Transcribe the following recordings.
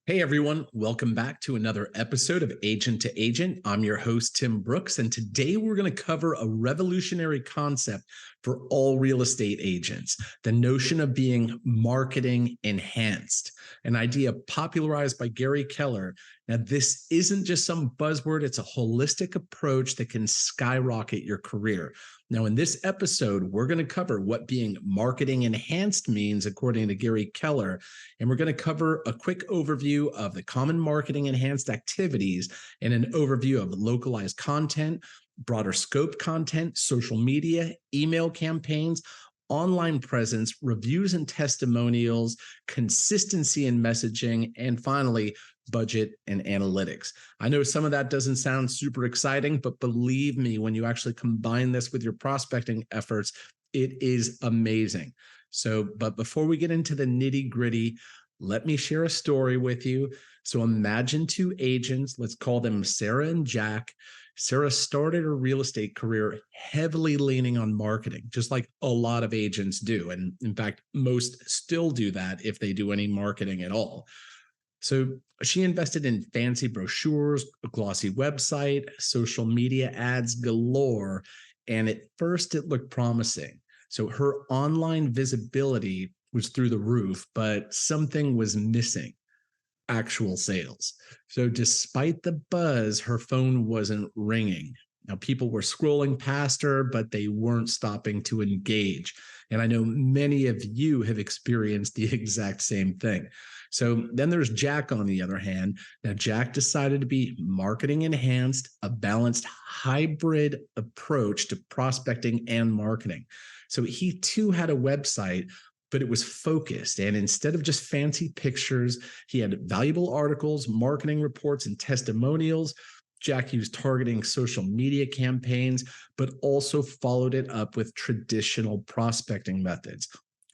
Hey everyone, welcome back to another episode of Agent to Agent. I'm your host, Tim Brooks, and today we're going to cover a revolutionary concept for all real estate agents, the notion of being marketing enhanced, an idea popularized by Gary Keller. Now, this isn't just some buzzword, it's a holistic approach that can skyrocket your career. Now, in this episode, we're going to cover what being marketing enhanced means according to Gary Keller, and we're going to cover a quick overview of the common marketing enhanced activities and an overview of localized content, broader scope content, social media, email campaigns, online presence, reviews and testimonials, consistency in messaging, and finally, budget and analytics. I know some of that doesn't sound super exciting, but believe me, when you actually combine this with your prospecting efforts, it is amazing. But before we get into the nitty gritty, let me share a story with you. So imagine two agents, let's call them Sarah and Jack. Sarah started her real estate career heavily leaning on marketing, just like a lot of agents do. And in fact, most still do that if they do any marketing at all. So she invested in fancy brochures, a glossy website, social media ads galore. And at first it looked promising. So her online visibility was through the roof, but something was missing: actual sales. So despite the buzz, her phone wasn't ringing. Now, people were scrolling past her, but they weren't stopping to engage. And I know many of you have experienced the exact same thing. So then there's Jack on the other hand. Now, Jack decided to be marketing enhanced, a balanced hybrid approach to prospecting and marketing. So he too had a website, but it was focused. And instead of just fancy pictures, he had valuable articles, marketing reports, and testimonials. Jack used targeting social media campaigns, but also followed it up with traditional prospecting methods: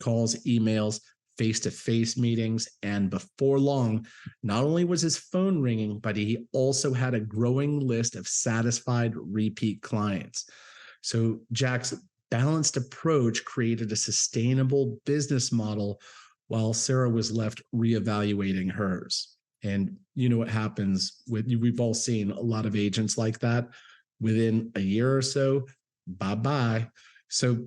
calls, emails, face-to-face meetings. And before long, not only was his phone ringing, but he also had a growing list of satisfied repeat clients. So Jack's balanced approach created a sustainable business model while Sarah was left reevaluating hers. And you know what happens we've all seen a lot of agents like that. Within a year or so, bye-bye. So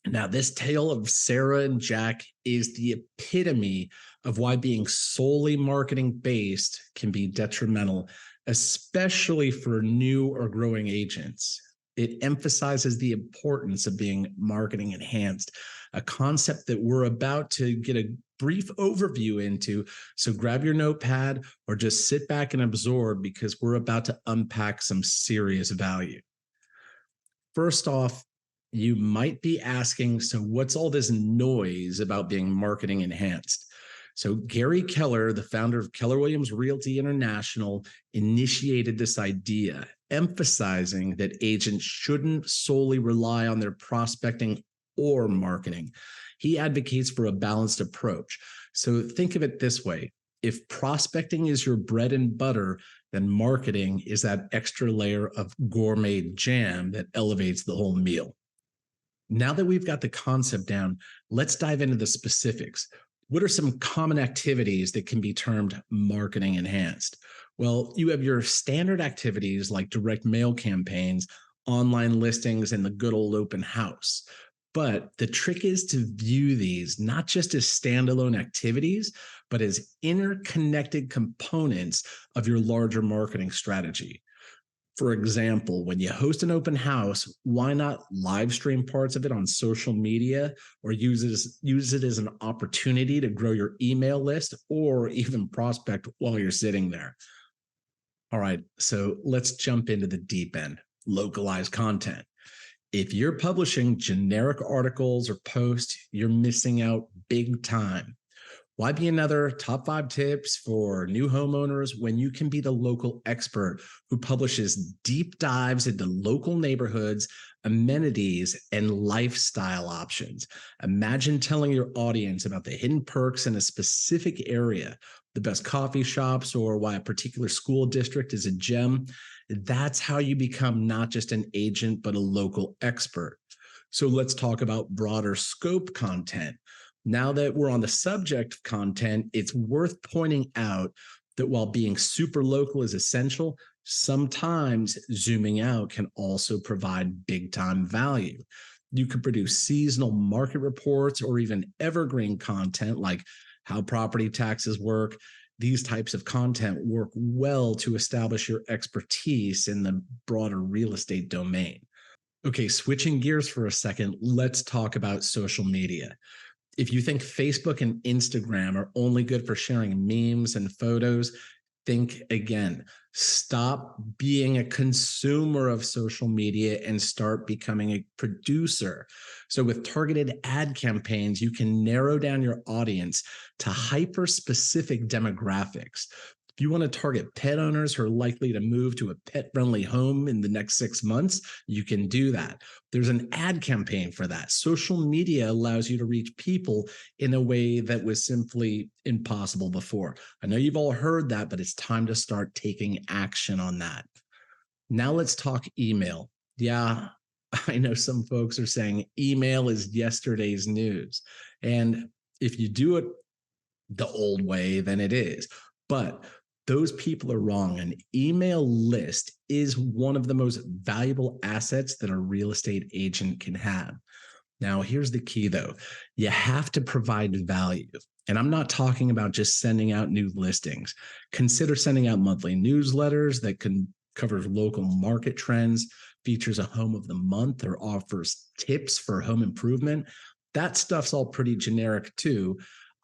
now this tale of Sarah and Jack is the epitome of why being solely marketing based can be detrimental, especially for new or growing agents. It emphasizes the importance of being marketing enhanced, a concept that we're about to get a brief overview into. So grab your notepad or just sit back and absorb, because we're about to unpack some serious value. First off, you might be asking, so what's all this noise about being marketing enhanced? So Gary Keller, the founder of Keller Williams Realty International, initiated this idea, emphasizing that agents shouldn't solely rely on their prospecting or marketing. He advocates for a balanced approach. So think of it this way: if prospecting is your bread and butter, then marketing is that extra layer of gourmet jam that elevates the whole meal. Now that we've got the concept down, let's dive into the specifics. What are some common activities that can be termed marketing enhanced? Well, you have your standard activities like direct mail campaigns, online listings, and the good old open house. But the trick is to view these not just as standalone activities, but as interconnected components of your larger marketing strategy. For example, when you host an open house, why not live stream parts of it on social media, or use it as an opportunity to grow your email list, or even prospect while you're sitting there? All right, so let's jump into the deep end: localized content. If you're publishing generic articles or posts, you're missing out big time. Why be another top 5 tips for new homeowners when you can be the local expert who publishes deep dives into local neighborhoods, amenities, and lifestyle options? Imagine telling your audience about the hidden perks in a specific area, the best coffee shops, or why a particular school district is a gem. That's how you become not just an agent, but a local expert. So let's talk about broader scope content. Now that we're on the subject of content, it's worth pointing out that while being super local is essential, sometimes zooming out can also provide big time value. You could produce seasonal market reports or even evergreen content like how property taxes work. These types of content work well to establish your expertise in the broader real estate domain. Okay, switching gears for a second, let's talk about social media. If you think Facebook and Instagram are only good for sharing memes and photos, think again. Stop being a consumer of social media and start becoming a producer. So, with targeted ad campaigns, you can narrow down your audience to hyper specific demographics. If you want to target pet owners who are likely to move to a pet friendly home in the next 6 months, you can do that. There's an ad campaign for that. Social media allows you to reach people in a way that was simply impossible before. I know you've all heard that, but it's time to start taking action on that. Now let's talk email. Yeah, I know some folks are saying email is yesterday's news. And if you do it the old way, then it is. But those people are wrong. An email list is one of the most valuable assets that a real estate agent can have. Now, here's the key though. You have to provide value. And I'm not talking about just sending out new listings. Consider sending out monthly newsletters that can cover local market trends, features a home of the month, or offers tips for home improvement. That stuff's all pretty generic too.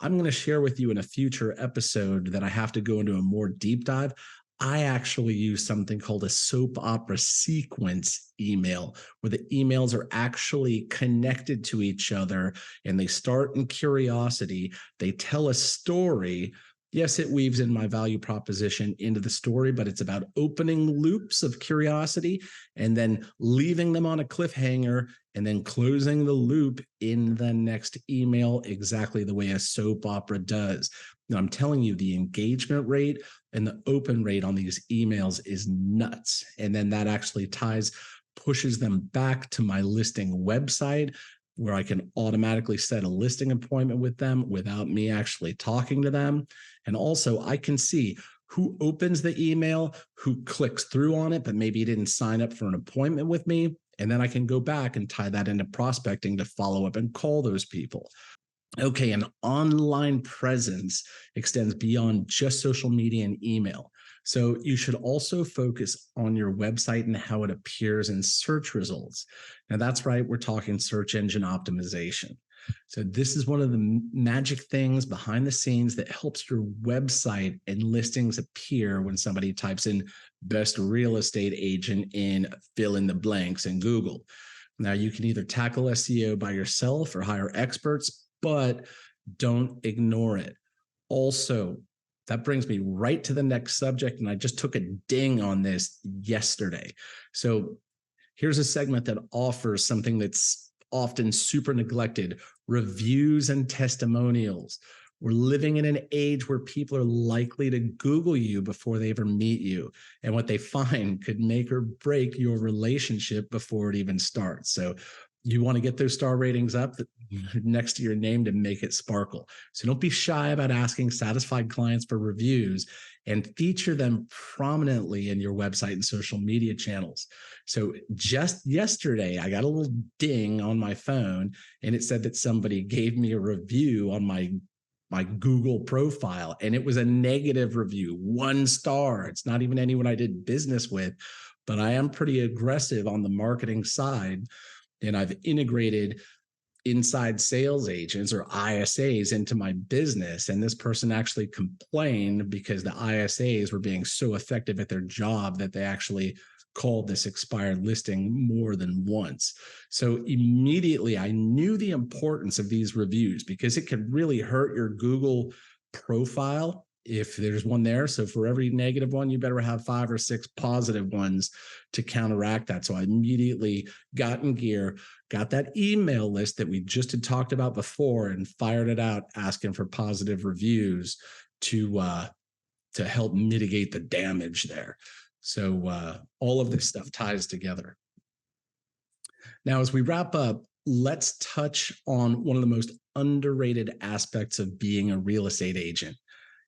I'm going to share with you in a future episode that I have to go into a more deep dive. I actually use something called a soap opera sequence email, where the emails are actually connected to each other and they start in curiosity. They tell a story. Yes, it weaves in my value proposition into the story, but it's about opening loops of curiosity and then leaving them on a cliffhanger and then closing the loop in the next email exactly the way a soap opera does. Now, I'm telling you, the engagement rate and the open rate on these emails is nuts. And then that actually pushes them back to my listing website, where I can automatically set a listing appointment with them without me actually talking to them. And also I can see who opens the email, who clicks through on it, but maybe didn't sign up for an appointment with me. And then I can go back and tie that into prospecting to follow up and call those people. Okay, an online presence extends beyond just social media and email. So you should also focus on your website and how it appears in search results. Now that's right, we're talking search engine optimization. So this is one of the magic things behind the scenes that helps your website and listings appear when somebody types in best real estate agent in fill in the blanks in Google. Now you can either tackle SEO by yourself or hire experts, but don't ignore it. Also, that brings me right to the next subject, and I just took a ding on this yesterday. So here's a segment that offers something that's often super neglected: reviews and testimonials. We're living in an age where people are likely to Google you before they ever meet you. And what they find could make or break your relationship before it even starts. So you want to get those star ratings up next to your name to make it sparkle. So don't be shy about asking satisfied clients for reviews, and feature them prominently in your website and social media channels. So just yesterday, I got a little ding on my phone, and it said that somebody gave me a review on my Google profile, and it was a negative review, 1 star. It's not even anyone I did business with, but I am pretty aggressive on the marketing side. And I've integrated inside sales agents or ISAs into my business. And this person actually complained because the ISAs were being so effective at their job that they actually called this expired listing more than once. So immediately I knew the importance of these reviews, because it could really hurt your Google profile if there's one there. So for every negative one, you better have 5 or 6 positive ones to counteract that. So I immediately got in gear, got that email list that we just had talked about before, and fired it out asking for positive reviews to help mitigate the damage there. So all of this stuff ties together. Now, as we wrap up, let's touch on one of the most underrated aspects of being a real estate agent: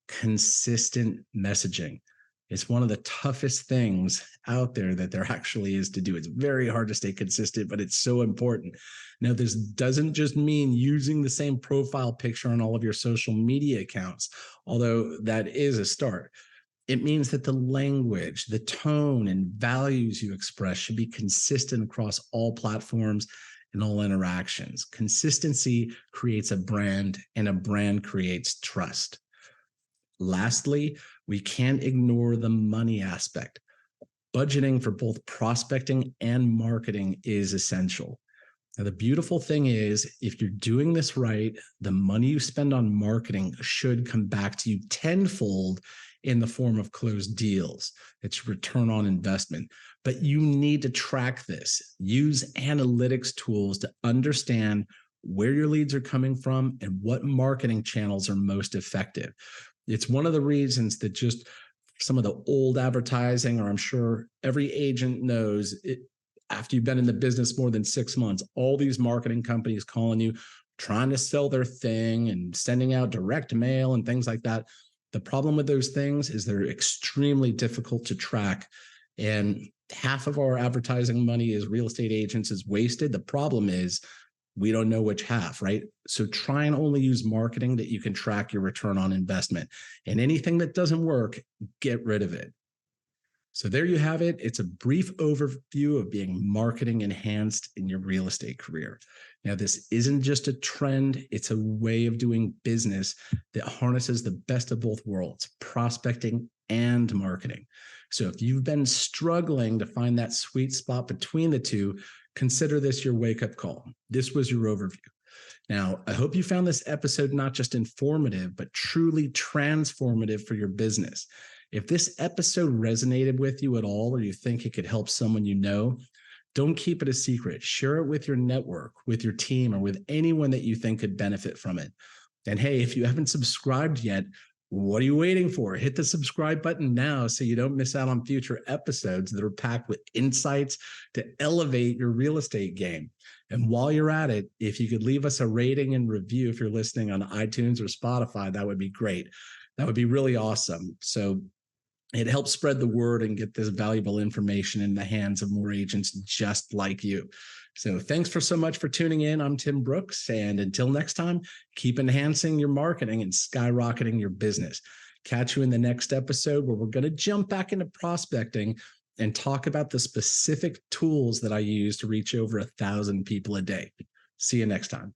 consistent messaging. It's one of the toughest things out there that there actually is to do. It's very hard to stay consistent, but it's so important. Now, this doesn't just mean using the same profile picture on all of your social media accounts, although that is a start. It means that the language, the tone, and values you express should be consistent across all platforms and all interactions. Consistency creates a brand, and a brand creates trust. Lastly, we can't ignore the money aspect. Budgeting for both prospecting and marketing is essential. Now, the beautiful thing is, if you're doing this right, the money you spend on marketing should come back to you tenfold in the form of closed deals. It's return on investment. But you need to track this. Use analytics tools to understand where your leads are coming from and what marketing channels are most effective. It's one of the reasons that just some of the old advertising, or I'm sure every agent knows it, after you've been in the business more than 6 months, all these marketing companies calling you, trying to sell their thing and sending out direct mail and things like that. The problem with those things is they're extremely difficult to track. And half of our advertising money as real estate agents is wasted. The problem is we don't know which half, right? So try and only use marketing that you can track your return on investment. And anything that doesn't work, get rid of it. So there you have it. It's a brief overview of being marketing enhanced in your real estate career. Now, this isn't just a trend, it's a way of doing business that harnesses the best of both worlds, prospecting and marketing. So if you've been struggling to find that sweet spot between the two, consider this your wake-up call. This was your overview. Now, I hope you found this episode not just informative, but truly transformative for your business. If this episode resonated with you at all, or you think it could help someone you know, don't keep it a secret. Share it with your network, with your team, or with anyone that you think could benefit from it. And hey, if you haven't subscribed yet, what are you waiting for? Hit the subscribe button now so you don't miss out on future episodes that are packed with insights to elevate your real estate game. And while you're at it, if you could leave us a rating and review if you're listening on iTunes or Spotify, that would be great. That would be really awesome. So it helps spread the word and get this valuable information in the hands of more agents just like you. So thanks so much for tuning in. I'm Tim Brooks. And until next time, keep enhancing your marketing and skyrocketing your business. Catch you in the next episode where we're going to jump back into prospecting and talk about the specific tools that I use to reach over 1,000 people a day. See you next time.